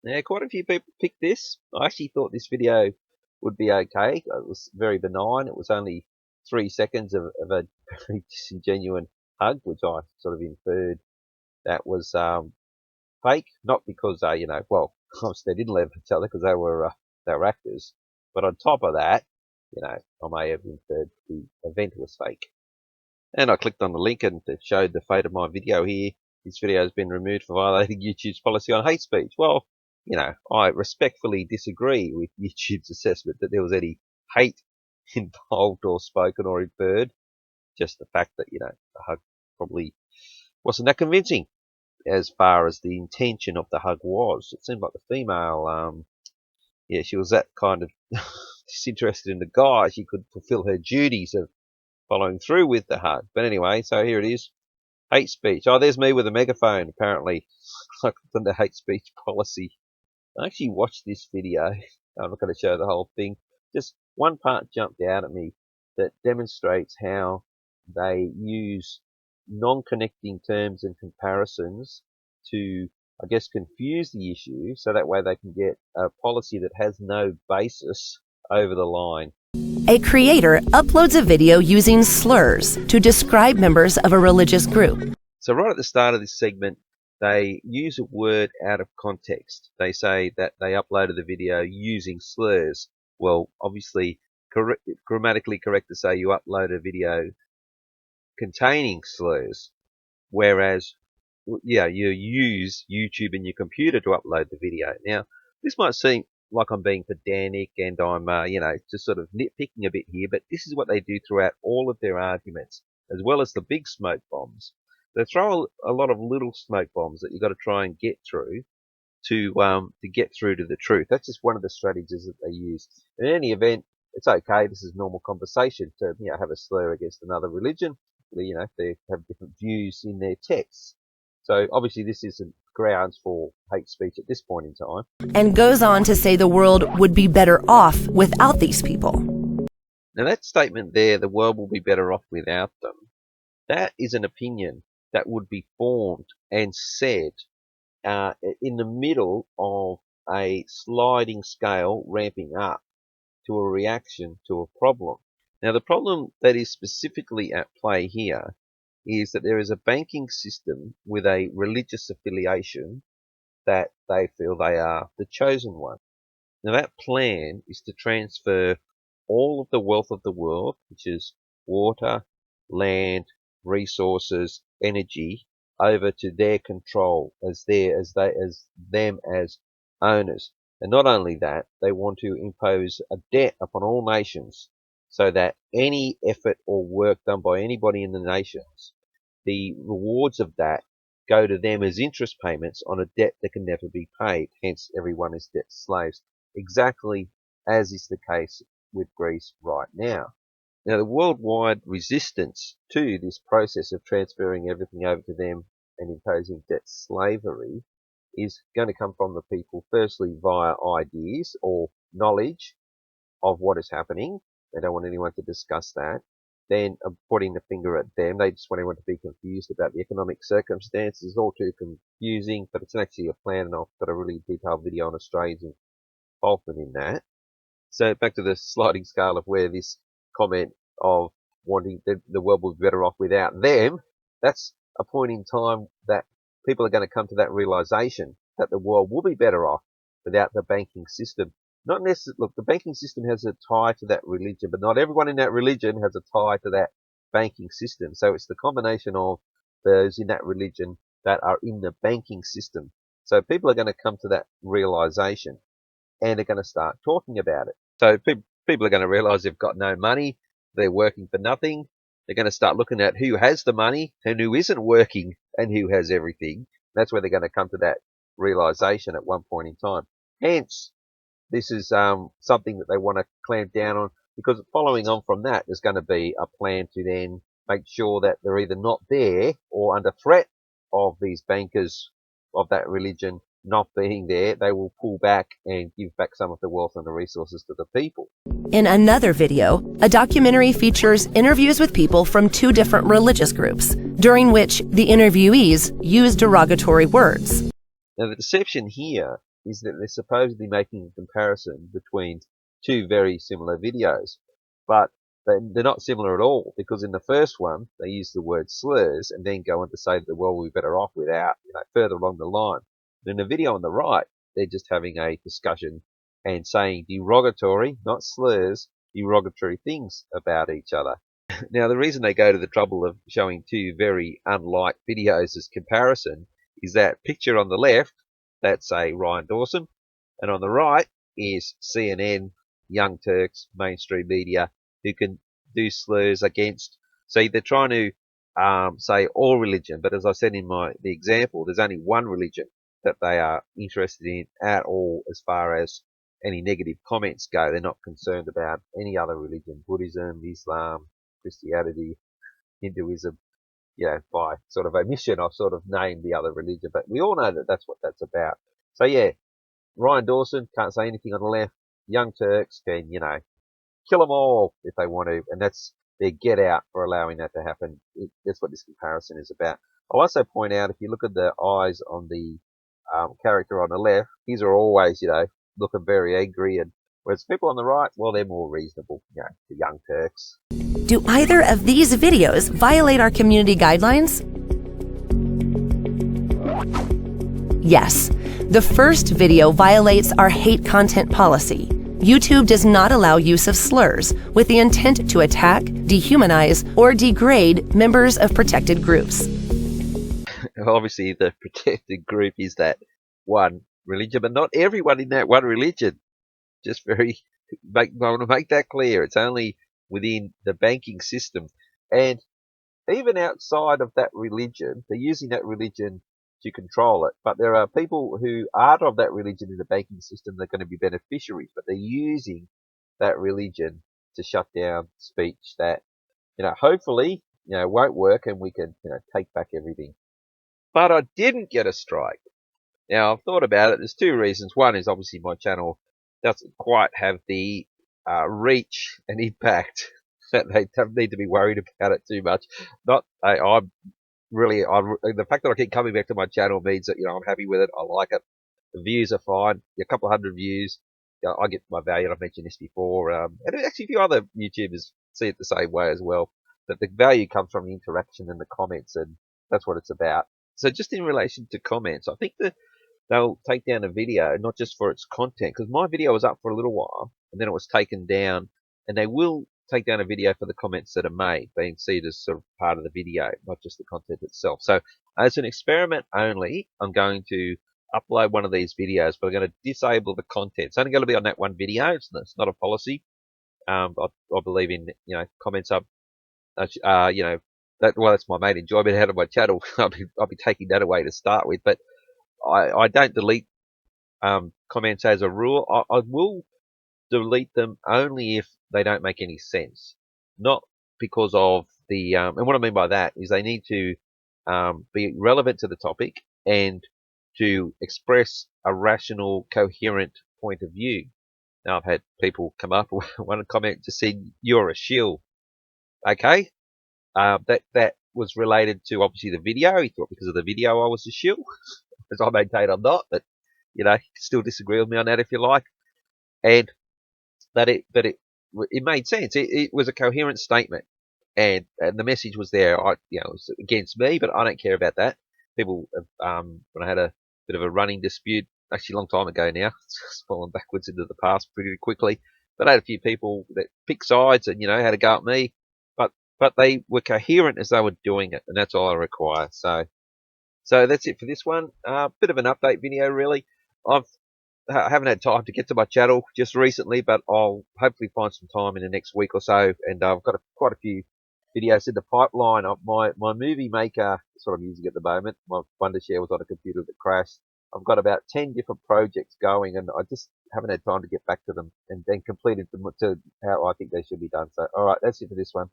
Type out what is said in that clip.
Now, quite a few people picked this. I actually thought this video would be okay. It was very benign. It was only 3 seconds of a very disingenuous hug, which I sort of inferred that was fake. Not because well, obviously they didn't love each other because they were actors. But on top of that, I may have inferred the event was fake. And I clicked on the link and it showed the fate of my video here. This video has been removed for violating YouTube's policy on hate speech. Well, I respectfully disagree with YouTube's assessment that there was any hate involved or spoken or inferred. Just the fact that, the hug probably wasn't that convincing as far as the intention of the hug was. It seemed like the female, she was that kind of disinterested in the guy. She could fulfill her duties of following through with the hug. But anyway, so here it is. Hate speech. Oh, there's me with a megaphone, apparently. I clicked on the hate speech policy. I actually watched this video. I'm not going to show the whole thing. Just one part jumped out at me that demonstrates how they use non-connecting terms and comparisons to, I guess, confuse the issue so that way they can get a policy that has no basis over the line. A creator uploads a video using slurs to describe members of a religious group. So right at the start of this segment, they use a word out of context. They say that they uploaded the video using slurs. Well, obviously, grammatically correct to say you upload a video containing slurs, whereas, you use YouTube and your computer to upload the video. Now, this might seem like I'm being pedantic and I'm, just sort of nitpicking a bit here, but this is what they do throughout all of their arguments, as well as the big smoke bombs. They throw a lot of little smoke bombs that you've got to try and get through to get through to the truth. That's just one of the strategies that they use. In any event, it's okay. This is normal conversation to have a slur against another religion. If they have different views in their texts. So obviously this isn't grounds for hate speech at this point in time. And goes on to say the world would be better off without these people. Now that statement there, the world will be better off without them, that is an opinion that would be formed and said in the middle of a sliding scale ramping up to a reaction to a problem. Now the problem that is specifically at play here is that there is a banking system with a religious affiliation that they feel they are the chosen one. Now that plan is to transfer all of the wealth of the world, which is water, land, resources, energy, over to their control as them as owners. And not only that, they want to impose a debt upon all nations so that any effort or work done by anybody in the nations, the rewards of that go to them as interest payments on a debt that can never be paid. Hence, everyone is debt slaves, exactly as is the case with Greece right now. Now, the worldwide resistance to this process of transferring everything over to them and imposing debt slavery is going to come from the people, firstly via ideas or knowledge of what is happening. They don't want anyone to discuss that. Then pointing the finger at them. They just want everyone to be confused about the economic circumstances. It's all too confusing, but it's actually a plan, and I've got a really detailed video on Australia's involvement in that. So back to the sliding scale of where this comment of wanting the world will be better off without them, that's a point in time that people are going to come to that realization that the world will be better off without the banking system. Not necessarily, look, the banking system has a tie to that religion, but not everyone in that religion has a tie to that banking system. So it's the combination of those in that religion that are in the banking system. So people are going to come to that realization and they're going to start talking about it. So people are going to realize they've got no money, they're working for nothing. They're going to start looking at who has the money and who isn't working and who has everything. That's where they're going to come to that realization at one point in time. Hence, this is something that they want to clamp down on, because following on from that, there's going to be a plan to then make sure that they're either not there or under threat of these bankers of that religion not being there. They will pull back and give back some of the wealth and the resources to the people. In another video, a documentary features interviews with people from two different religious groups, during which the interviewees use derogatory words. Now, the deception here is that they're supposedly making a comparison between two very similar videos, but they're not similar at all, because in the first one they use the word slurs and then go on to say that, well, we're better off without, further along the line. But in the video on the right, they're just having a discussion and saying derogatory, not slurs, derogatory things about each other. Now, the reason they go to the trouble of showing two very unlike videos as comparison is that picture on the left, that's a Ryan Dawson, and on the right is CNN, Young Turks, mainstream media, who can do slurs against. So they're trying to say all religion, but as I said in the example, there's only one religion that they are interested in at all as far as any negative comments go. They're not concerned about any other religion, Buddhism, Islam, Christianity, Hinduism. By sort of omission, I've sort of named the other religion, but we all know that that's what that's about. So yeah, Ryan Dawson can't say anything on the left. Young Turks can, kill them all if they want to, and that's their get out for allowing that to happen. That's what this comparison is about. I'll also point out, if you look at the eyes on the character on the left, these are always, looking very angry, and whereas people on the right, well, they're more reasonable, the Young Turks. Do either of these videos violate our community guidelines? Yes. The first video violates our hate content policy. YouTube does not allow use of slurs with the intent to attack, dehumanize, or degrade members of protected groups. Obviously, the protected group is that one religion, but not everyone in that one religion. Just I want to make that clear. It's only within the banking system. And even outside of that religion, they're using that religion to control it. But there are people who aren't of that religion in the banking system that are going to be beneficiaries, but they're using that religion to shut down speech that, hopefully, won't work, and we can, take back everything. But I didn't get a strike. Now, I've thought about it. There's two reasons. One is obviously my channel doesn't quite have the reach and impact that they don't need to be worried about it too much. The fact that I keep coming back to my channel means that, I'm happy with it. I like it. The views are fine. A couple of hundred views. I get my value. I've mentioned this before. And actually a few other YouTubers see it the same way as well. That the value comes from the interaction and the comments, and that's what it's about. So just in relation to comments, I think that they'll take down a video, not just for its content, because my video was up for a little while, and then it was taken down, and they will take down a video for the comments that are made, being seen as sort of part of the video, not just the content itself. So as an experiment only, I'm going to upload one of these videos, but I'm going to disable the content. It's only going to be on that one video. It's not a policy. I believe in, comments up, that's my main enjoyment out of my channel. I'll be taking that away to start with, but I don't delete comments as a rule. I will delete them only if they don't make any sense. Not because of the and what I mean by that is they need to be relevant to the topic and to express a rational, coherent point of view. Now, I've had people come up with one comment just said, "You're a shill." Okay, that was related to obviously the video. He thought because of the video I was a shill, as I maintain I'm not, but you can still disagree with me on that if you like. And that it made sense. It was a coherent statement, and the message was there. It was against me, but I don't care about that. People, when I had a bit of a running dispute, actually a long time ago now, it's fallen backwards into the past pretty quickly. But I had a few people that picked sides and had a go at me, but they were coherent as they were doing it, and that's all I require. So that's it for this one. Bit of an update video, really. I haven't had time to get to my channel just recently, but I'll hopefully find some time in the next week or so. And I've got quite a few videos in the pipeline. My movie maker, that's what I'm using at the moment. My Wondershare was on a computer that crashed. I've got about 10 different projects going, and I just haven't had time to get back to them and then completed them to how I think they should be done. So, all right, that's it for this one.